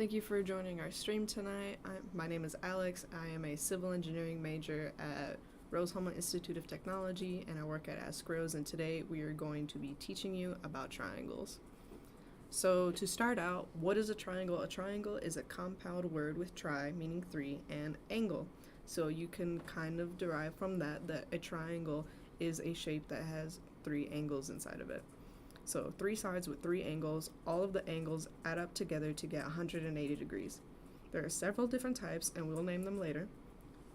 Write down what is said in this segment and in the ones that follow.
Thank you for joining our stream tonight. My name is Alex. I am a civil engineering major at Rose-Hulman Institute of Technology, and I work at AskRose, and today we are going to be teaching you about triangles. So to start out, what is a triangle? A triangle is a compound word with tri, meaning three, and angle. So you can kind of derive from that a triangle is a shape that has three angles inside of it. So three sides with three angles, all of the angles add up together to get 180 degrees. There are several different types, and we'll name them later.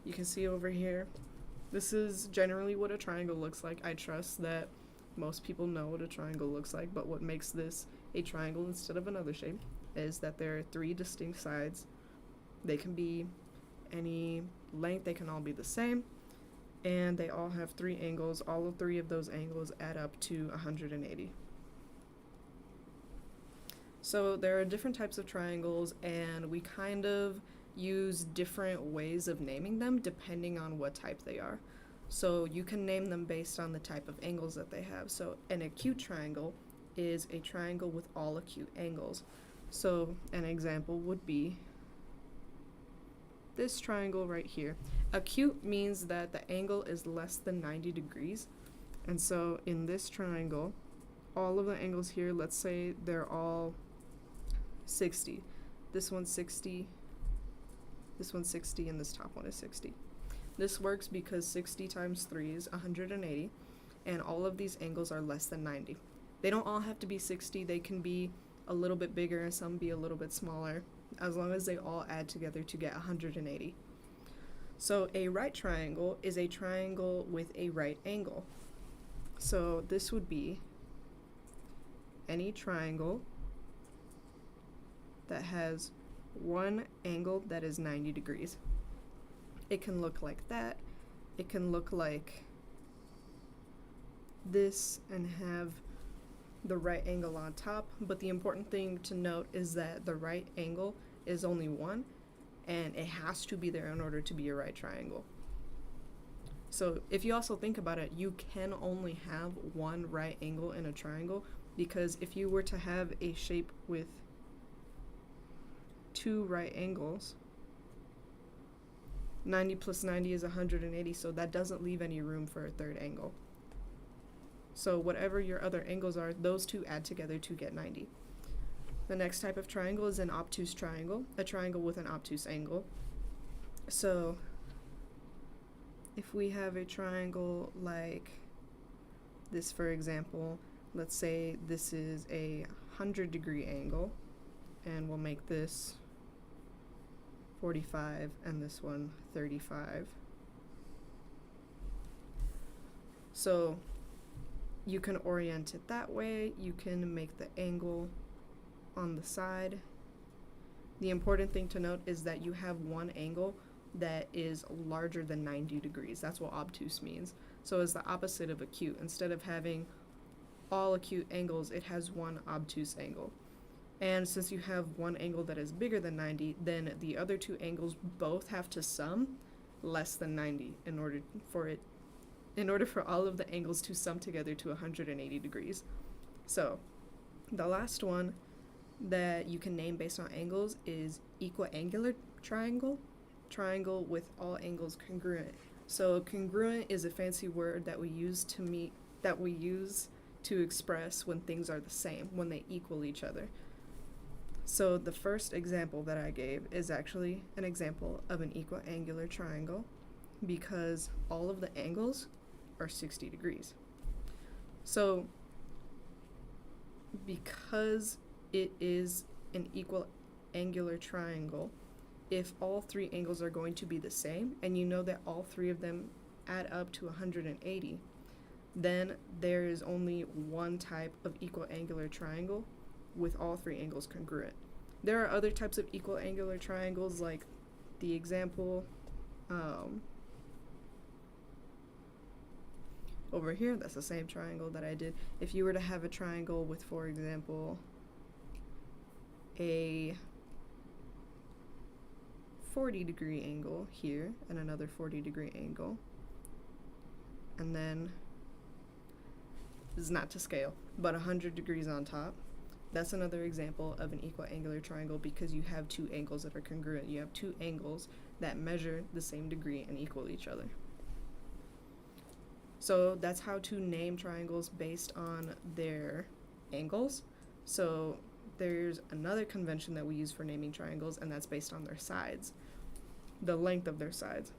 You can see over here, this is generally what a triangle looks like. I trust that most people know what a triangle looks like, but what makes this a triangle instead of another shape is that there are three distinct sides. They can be any length, they can all be the same, and they all have three angles. All of three of those angles add up to 180. So there are different types of triangles, and we kind of use different ways of naming them depending on what type they are. So you can name them based on the type of angles that they have. So an acute triangle is a triangle with all acute angles. So an example would be this triangle right here. Acute means that the angle is less than 90 degrees. And so in this triangle, all of the angles here, let's say they're all 60. This one's 60, this one's 60, and this top one is 60. This works because 60 times 3 is 180, and all of these angles are less than 90. They don't all have to be 60, they can be a little bit bigger and some be a little bit smaller, as long as they all add together to get 180. So a right triangle is a triangle with a right angle. So this would be any triangle that has one angle that is 90 degrees. It can look like that. It can look like this and have the right angle on top, but the important thing to note is that the right angle is only one, and it has to be there in order to be a right triangle. So if you also think about it, you can only have one right angle in a triangle, because if you were to have a shape with two right angles, 90 plus 90 is 180, so that doesn't leave any room for a third angle. So whatever your other angles are, those two add together to get 90. The next type of triangle is an obtuse triangle, a triangle with an obtuse angle. So if we have a triangle like this, for example, let's say this is a 100-degree angle, and we'll make this 45 and this one 35. So you can orient it that way. You can make the angle on the side. The important thing to note is that you have one angle that is larger than 90 degrees. That's what obtuse means. So it's the opposite of acute. Instead of having all acute angles, it has one obtuse angle. And since you have one angle that is bigger than 90, then the other two angles both have to sum less than 90 in order for all of the angles to sum together to 180 degrees. So the last one that you can name based on angles is equiangular triangle, triangle with all angles congruent. So congruent is a fancy word that we use to express when things are the same, when they equal each other. So the first example that I gave is actually an example of an equiangular triangle because all of the angles are 60 degrees. So because it is an equiangular triangle, if all three angles are going to be the same, and you know that all three of them add up to 180, then there is only one type of equiangular triangle with all three angles congruent. There are other types of equiangular triangles, like the example over here. That's the same triangle that I did. If you were to have a triangle with, for example, a 40-degree angle here and another 40-degree angle, and then, this is not to scale, but 100 degrees on top, That's another example of an equal angular triangle because you have two angles that are congruent. You have two angles that measure the same degree and equal each other. So that's how to name triangles based on their angles. So there's another convention that we use for naming triangles, and that's based on their sides, the length of their sides.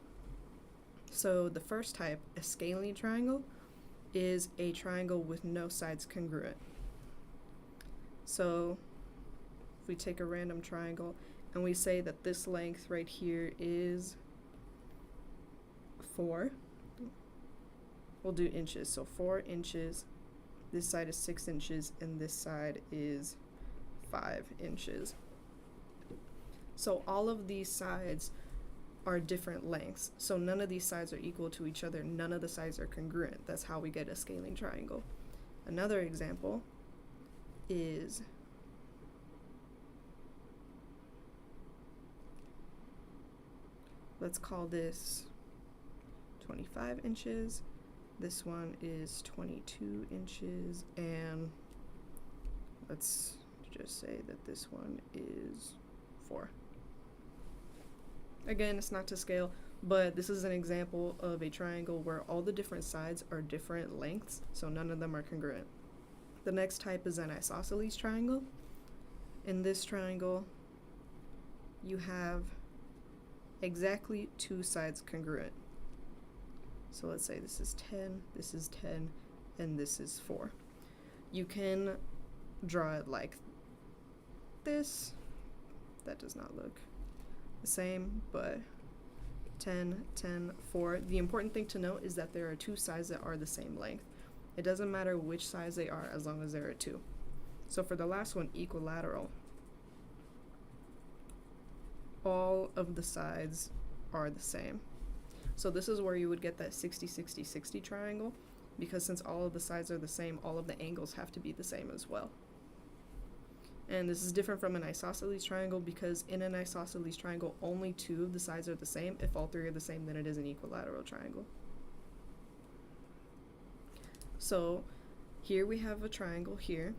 So the first type, a scalene triangle, is a triangle with no sides congruent. So if we take a random triangle and we say that this length right here is 4, we'll do inches. So 4 inches, this side is 6 inches, and this side is 5 inches. So all of these sides are different lengths. So none of these sides are equal to each other. None of the sides are congruent. That's how we get a scalene triangle. Another example is let's call this 25 inches. This one is 22 inches, and let's just say that this one is 4. Again, it's not to scale, but this is an example of a triangle where all the different sides are different lengths, so none of them are congruent. The next type is an isosceles triangle. In this triangle, you have exactly 2 sides congruent. So let's say this is 10, this is 10, and this is 4. You can draw it like this. That does not look the same, but 10, 10, 4. The important thing to note is that there are 2 sides that are the same length. It doesn't matter which sides they are as long as there are 2. So for the last one, equilateral, all of the sides are the same. So this is where you would get that 60, 60, 60 triangle, because since all of the sides are the same, all of the angles have to be the same as well. And this is different from an isosceles triangle because in an isosceles triangle, only 2 of the sides are the same. If all 3 are the same, then it is an equilateral triangle. So here we have a triangle here,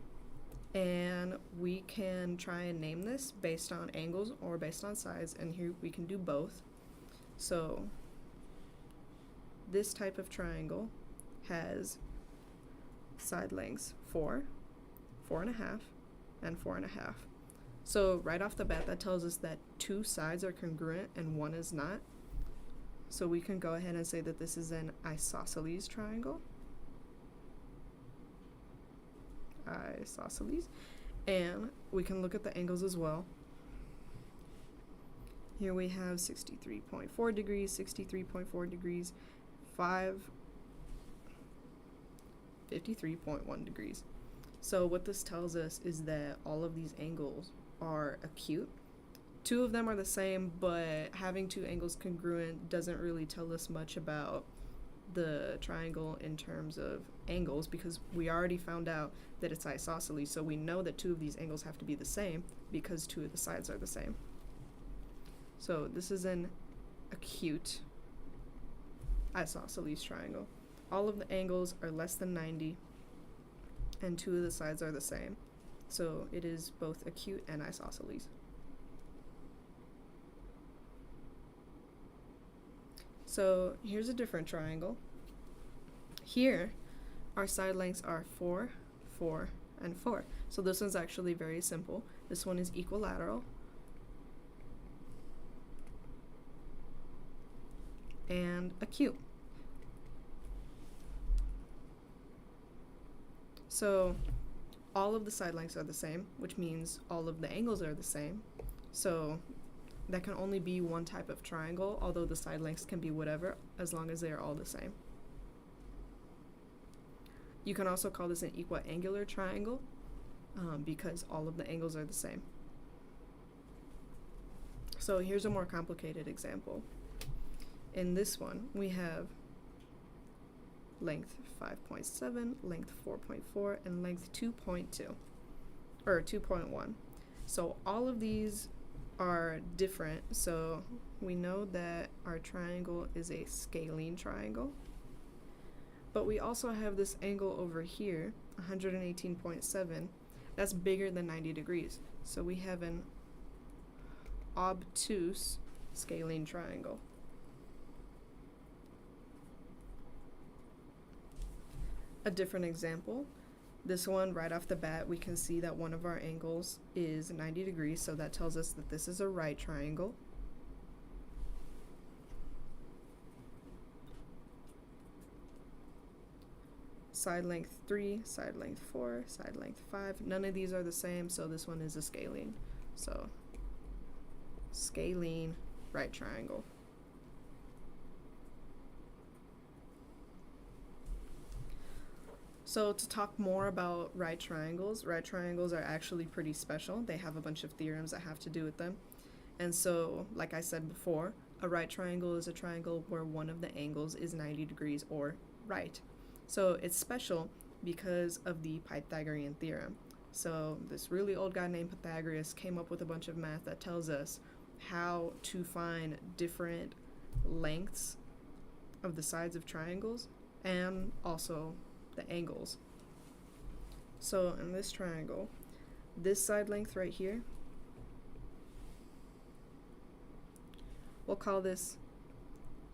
and we can try and name this based on angles or based on sides, and here we can do both. So this type of triangle has side lengths 4, 4.5, and 4.5. So right off the bat, that tells us that 2 sides are congruent and 1 is not. So we can go ahead and say that this is an isosceles triangle. Isosceles. And we can look at the angles as well. Here we have 63.4 degrees, 63.4 degrees, 53.1 degrees. So what this tells us is that all of these angles are acute. 2 of them are the same, but having 2 angles congruent doesn't really tell us much about the triangle in terms of angles, because we already found out that it's isosceles, so we know that 2 of these angles have to be the same because 2 of the sides are the same. So this is an acute isosceles triangle. All of the angles are less than 90, and 2 of the sides are the same. So it is both acute and isosceles. So here's a different triangle. Here, our side lengths are 4, 4, and 4. So this one's actually very simple. This one is equilateral. And acute. So all of the side lengths are the same, which means all of the angles are the same. So that can only be one type of triangle, although the side lengths can be whatever, as long as they are all the same. You can also call this an equiangular triangle because all of the angles are the same. So here's a more complicated example. In this one, we have length 5.7, length 4.4, and length 2.2, or 2.1. So all of these are different, so we know that our triangle is a scalene triangle. But we also have this angle over here, 118.7, That's bigger than 90 degrees. So we have an obtuse scalene triangle. A different example, this one right off the bat, we can see that one of our angles is 90 degrees, so that tells us that this is a right triangle. Side length 3, side length 4, side length 5. None of these are the same, so this one is a scalene. So, scalene right triangle. So to talk more about right triangles are actually pretty special. They have a bunch of theorems that have to do with them. And so, like I said before, a right triangle is a triangle where one of the angles is 90 degrees or right. So it's special because of the Pythagorean theorem. So this really old guy named Pythagoras came up with a bunch of math that tells us how to find different lengths of the sides of triangles and also the angles. So in this triangle, this side length right here, we'll call this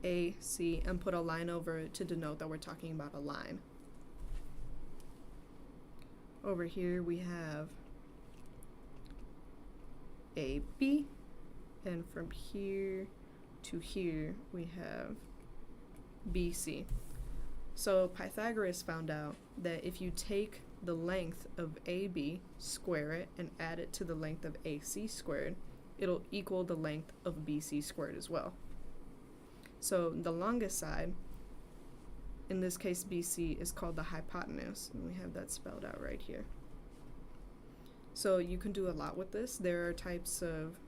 AC and put a line over it to denote that we're talking about a line. Over here we have AB, and from here to here we have BC. So Pythagoras found out that if you take the length of AB, square it, and add it to the length of AC squared, it'll equal the length of BC squared as well. So the longest side, in this case BC, is called the hypotenuse, and we have that spelled out right here. So you can do a lot with this. There are types of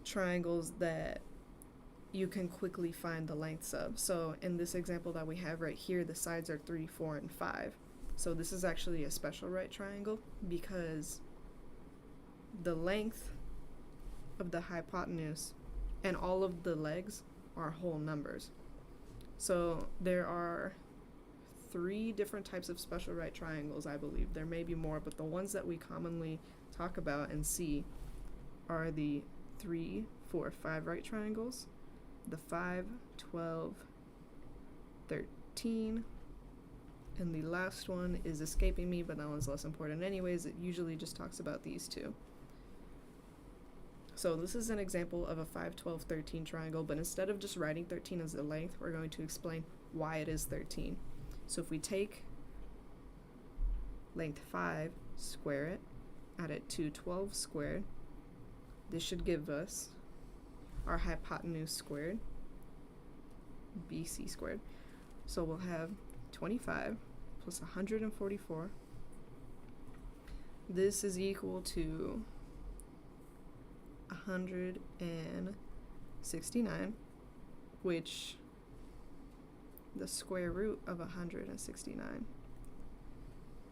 triangles that you can quickly find the lengths of. So in this example that we have right here, the sides are 3, 4, and 5. So this is actually a special right triangle because the length of the hypotenuse and all of the legs are whole numbers. So there are 3 different types of special right triangles, I believe. There may be more, but the ones that we commonly talk about and see are the 3, 4, 5 right triangles, the 5, 12, 13, and the last one is escaping me, but that one's less important anyways. It usually just talks about these 2. So this is an example of a 5, 12, 13 triangle, but instead of just writing 13 as the length, we're going to explain why it is 13. So if we take length 5, square it, add it to 12 squared, this should give us our hypotenuse squared, BC squared. So we'll have 25 plus 144. This is equal to 169, which the square root of 169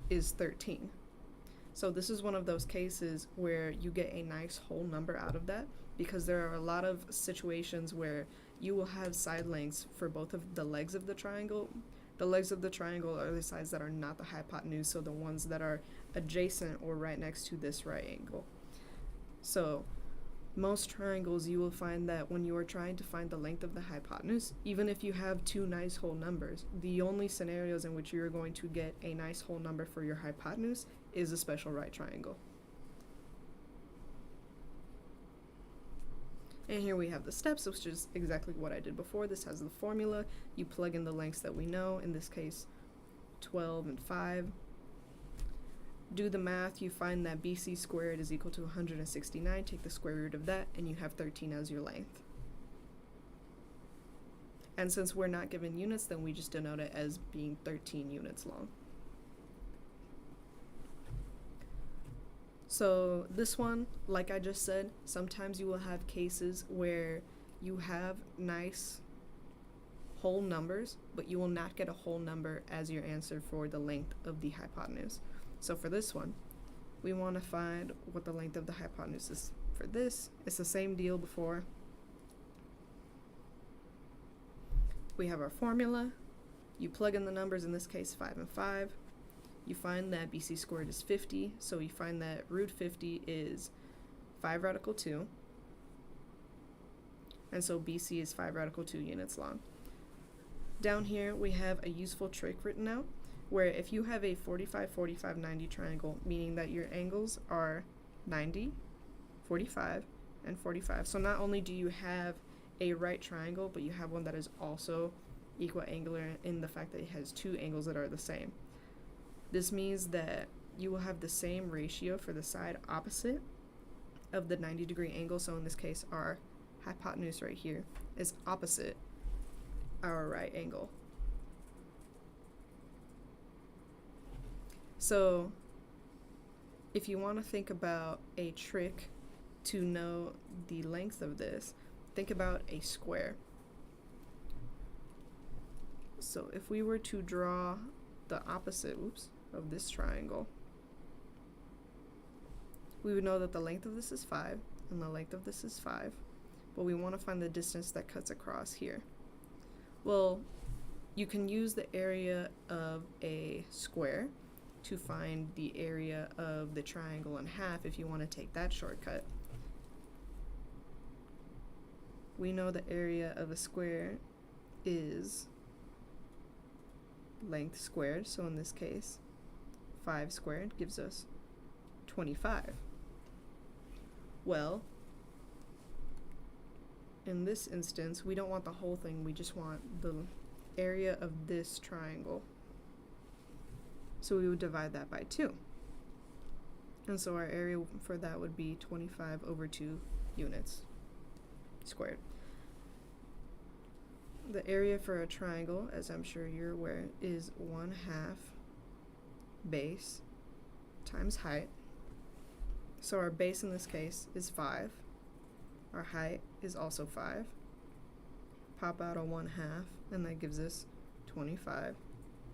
is 13. So this is one of those cases where you get a nice whole number out of that, because there are a lot of situations where you will have side lengths for both of the legs of the triangle. The legs of the triangle are the sides that are not the hypotenuse, so the ones that are adjacent or right next to this right angle. So most triangles, you will find that when you are trying to find the length of the hypotenuse, even if you have 2 nice whole numbers, the only scenarios in which you're going to get a nice whole number for your hypotenuse is a special right triangle. And here we have the steps, which is exactly what I did before. This has the formula. You plug in the lengths that we know, in this case 12 and 5. Do the math, you find that BC squared is equal to 169, take the square root of that, and you have 13 as your length. And since we're not given units, then we just denote it as being 13 units long. So this one, like I just said, sometimes you will have cases where you have nice whole numbers, but you will not get a whole number as your answer for the length of the hypotenuse. So for this one, we want to find what the length of the hypotenuse is. For this, it's the same deal before. We have our formula. You plug in the numbers, in this case 5 and 5. you find that BC squared is 50, so you find that root 50 is 5 radical 2, and so BC is 5 radical 2 units long. Down here we have a useful trick written out, where if you have a 45, 45, 90 triangle, meaning that your angles are 90, 45, and 45. So not only do you have a right triangle, but you have one that is also equal angular in the fact that it has two angles that are the same. This means that you will have the same ratio for the side opposite of the 90-degree angle. So in this case, our hypotenuse right here is opposite our right angle. So if you want to think about a trick to know the length of this, think about a square. So if we were to draw the opposite, of this triangle, we would know that the length of this is 5 and the length of this is 5, but we want to find the distance that cuts across here. Well, you can use the area of a square to find the area of the triangle in half if you want to take that shortcut. We know the area of a square is length squared, so in this case 5 squared gives us 25. Well, in this instance we don't want the whole thing, we just want the area of this triangle. So we would divide that by 2. And so our area for that would be 25 over 2 units squared. The area for a triangle, as I'm sure you're aware, is 1/2 base times height. So our base in this case is 5. Our height is also 5. Pop out a 1/2, and that gives us 25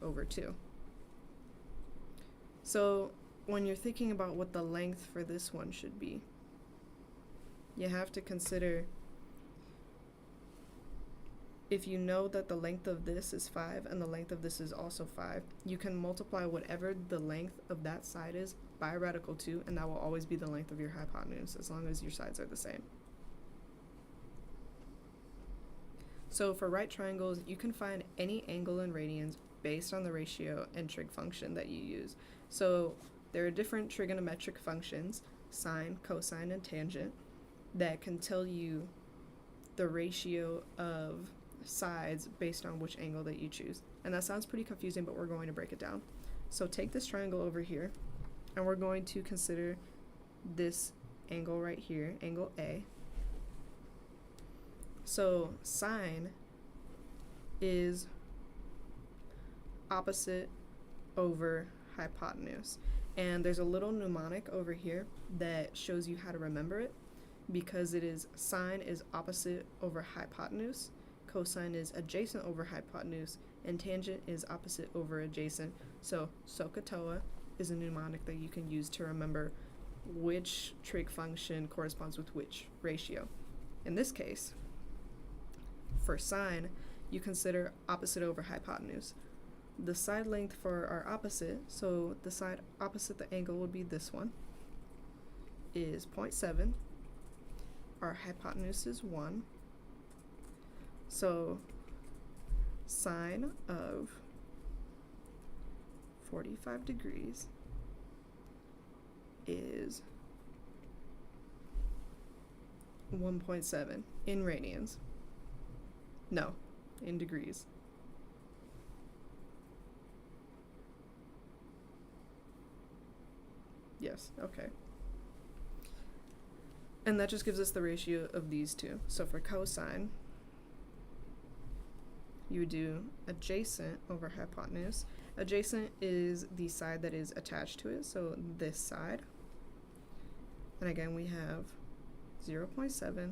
over 2. So when you're thinking about what the length for this one should be, you have to consider, if you know that the length of this is 5 and the length of this is also 5, you can multiply whatever the length of that side is by radical 2, and that will always be the length of your hypotenuse as long as your sides are the same. So for right triangles, you can find any angle in radians based on the ratio and trig function that you use. So there are different trigonometric functions, sine, cosine, and tangent, that can tell you the ratio of sides based on which angle that you choose. And that sounds pretty confusing, but we're going to break it down. So take this triangle over here, and we're going to consider this angle right here, angle A. So sine is opposite over hypotenuse. And there's a little mnemonic over here that shows you how to remember it, because it is sine is opposite over hypotenuse, cosine is adjacent over hypotenuse, and tangent is opposite over adjacent. So SOHCAHTOA is a mnemonic that you can use to remember which trig function corresponds with which ratio. In this case, for sine, you consider opposite over hypotenuse. The side length for our opposite, so the side opposite the angle would be this one, is 0.7. Our hypotenuse is 1. So sine of 45 degrees is 1.7 in radians. No, in degrees. Yes, okay. And that just gives us the ratio of these two. So for cosine, you would do adjacent over hypotenuse. Adjacent is the side that is attached to it, so this side. And again, we have 0.7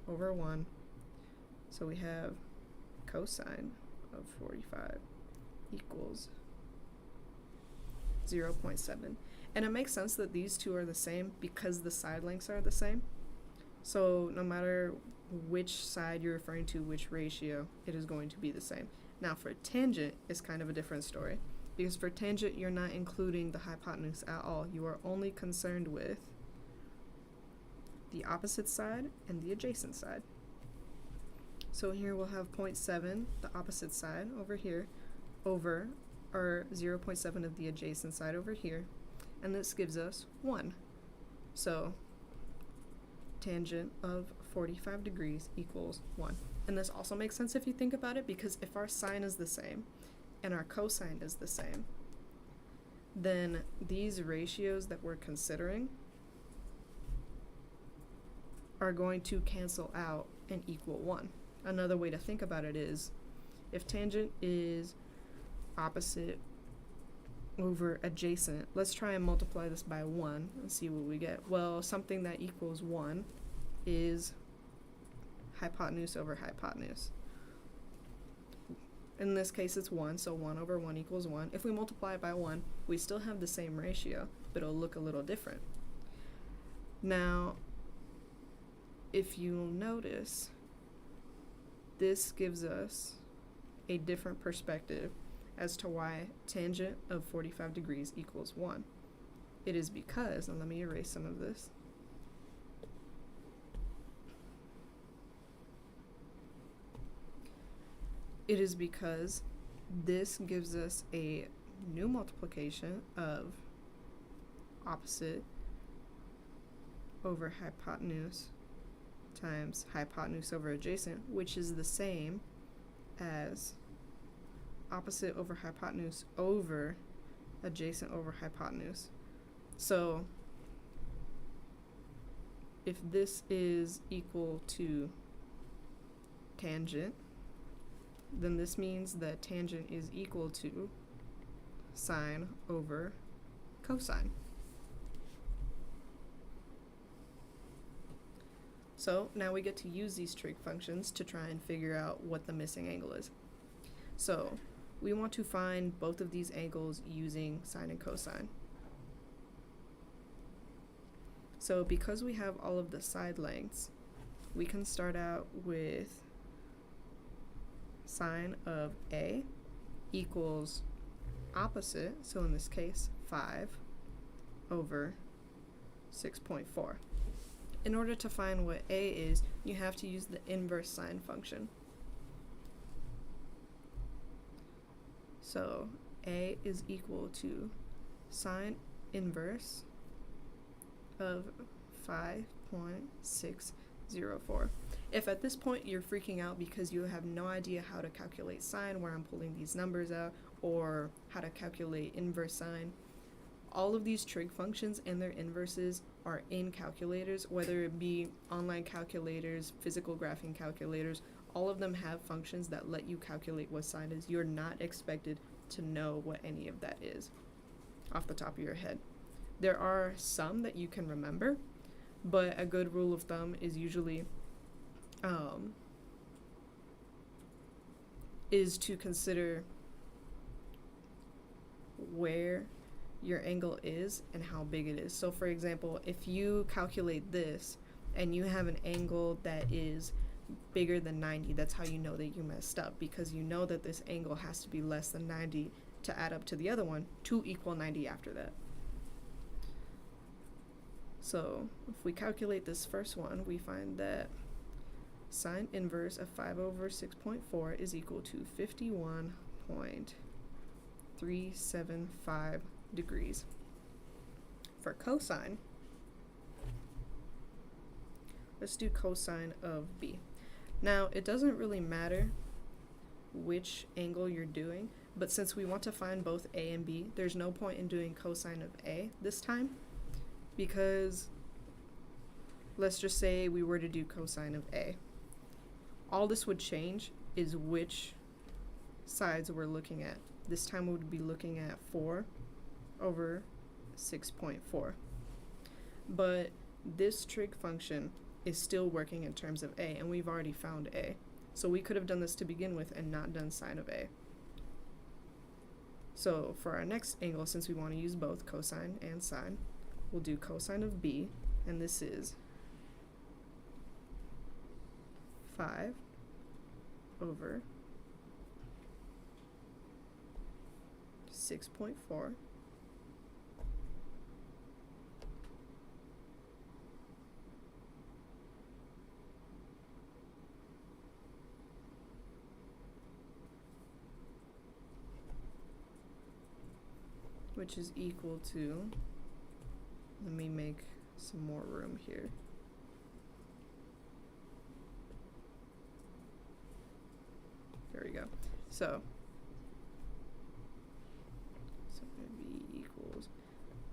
over 1. So we have cosine of 45 equals 0.7. And it makes sense that these two are the same because the side lengths are the same. So no matter which side you're referring to, which ratio, it is going to be the same. Now for tangent, it's kind of a different story, Because for tangent, you're not including the hypotenuse at all. You are only concerned with the opposite side and the adjacent side. So here we'll have 0.7, the opposite side over here, over our 0.7 of the adjacent side over here, and this gives us 1. So tangent of 45 degrees equals 1. And this also makes sense if you think about it, because if our sine is the same and our cosine is the same, then these ratios that we're considering are going to cancel out and equal 1. Another way to think about it is, if tangent is opposite over adjacent, let's try and multiply this by 1 and see what we get. Well, something that equals 1 is hypotenuse over hypotenuse. In this case it's 1, so 1 over 1 equals 1. If we multiply it by 1, we still have the same ratio, but it'll look a little different. Now, if you'll notice, this gives us a different perspective as to why tangent of 45 degrees equals 1. It is because, and let me erase some of this. It is because this gives us a new multiplication of opposite over hypotenuse times hypotenuse over adjacent, which is the same as opposite over hypotenuse over adjacent over hypotenuse. So if this is equal to tangent, then this means that tangent is equal to sine over cosine. So now we get to use these trig functions to try and figure out what the missing angle is. So we want to find both of these angles using sine and cosine. So because we have all of the side lengths, we can start out with sine of A equals opposite, so in this case 5 over 6.4. In order to find what A is, you have to use the inverse sine function. So A is equal to sine inverse of 5.604. If at this point you're freaking out because you have no idea how to calculate sine, where I'm pulling these numbers out, or how to calculate inverse sine, all of these trig functions and their inverses are in calculators, whether it be online calculators, physical graphing calculators. All of them have functions that let you calculate what sine is. You're not expected to know what any of that is off the top of your head. There are some that you can remember, but a good rule of thumb is usually is to consider where your angle is and how big it is. So for example, if you calculate this and you have an angle that is bigger than 90, that's how you know that you messed up, because you know that this angle has to be less than 90 to add up to the other one to equal 90 after that. So if we calculate this first one, we find that sine inverse of 5 over 6.4 is equal to 51.375 degrees. For cosine, let's do cosine of B. Now, it doesn't really matter which angle you're doing, but since we want to find both A and B, there's no point in doing cosine of A this time, because let's just say we were to do cosine of A. All this would change is which sides we're looking at. This time we would be looking at 4 over 6.4. But this trig function is still working in terms of A, and we've already found A. So we could have done this to begin with and not done sine of A. So for our next angle, since we want to use both cosine and sine, we'll do cosine of B, and this is 5 over 6.4 which is equal to, let me make some more room here. There we go. So B equals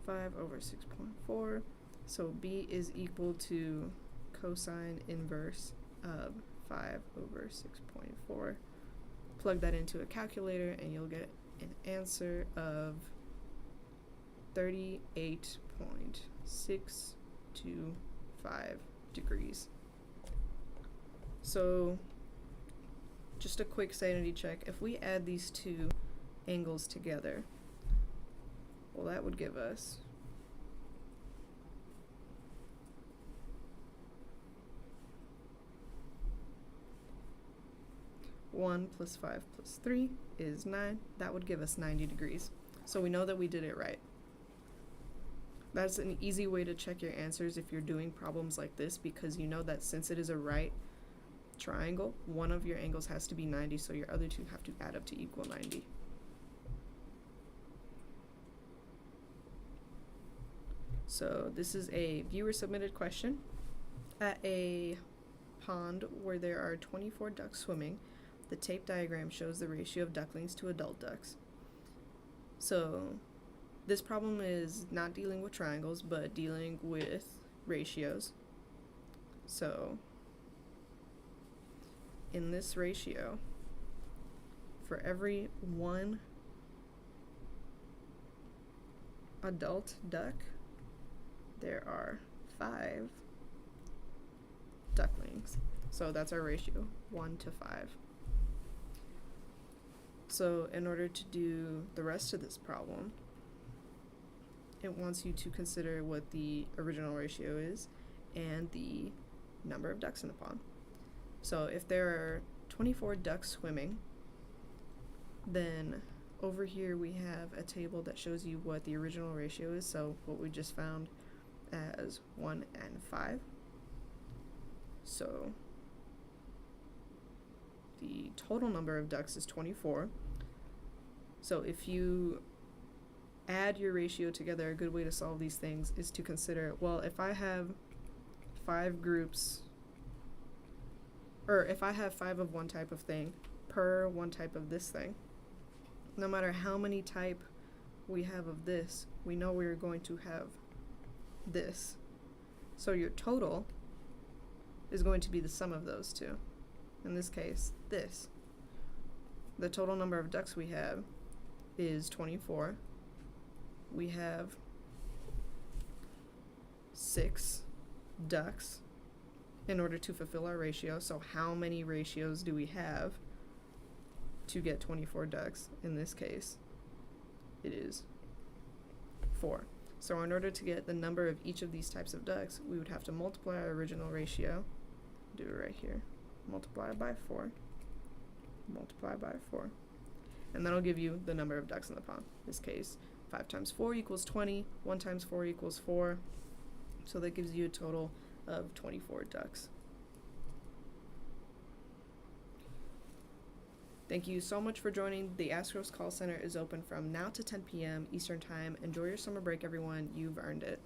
5 over 6.4. So B is equal to cosine inverse of 5 over 6.4. Plug that into a calculator and you'll get an answer of 38.625 degrees. So just a quick sanity check. If we add these two angles together, well, that would give us 1 plus 5 plus 3 is 9. That would give us 90 degrees. So we know that we did it right. That's an easy way to check your answers if you're doing problems like this, because you know that since it is a right triangle, one of your angles has to be 90, so your other two have to add up to equal 90. So this is a viewer submitted question. At a pond where there are 24 ducks swimming, the tape diagram shows the ratio of ducklings to adult ducks. So this problem is not dealing with triangles, but dealing with ratios. So in this ratio, for every one adult duck, there are 5 ducklings. So that's our ratio, 1 to 5. So in order to do the rest of this problem, it wants you to consider what the original ratio is and the number of ducks in the pond. So if there are 24 ducks swimming, then over here we have a table that shows you what the original ratio is, so what we just found as 1 and 5. So the total number of ducks is 24. So if you add your ratio together, a good way to solve these things is to consider, well, if I have 5 groups, or if I have 5 of one type of thing per one type of this thing, no matter how many type we have of this, we know we're going to have this. So your total is going to be the sum of those two. In this case, this. The total number of ducks we have is 24. We have 6 ducks in order to fulfill our ratio. So how many ratios do we have to get 24 ducks? In this case, it is 4. So in order to get the number of each of these types of ducks, we would have to multiply our original ratio, do it right here, multiply by 4, multiply by 4, and that'll give you the number of ducks in the pond. In this case, 5 times 4 equals 20, 1 times 4 equals 4, so that gives you a total of 24 ducks. Thank you so much for joining. The AskRose call center is open from now to 10 p.m. Eastern Time. Enjoy your summer break, everyone. You've earned it.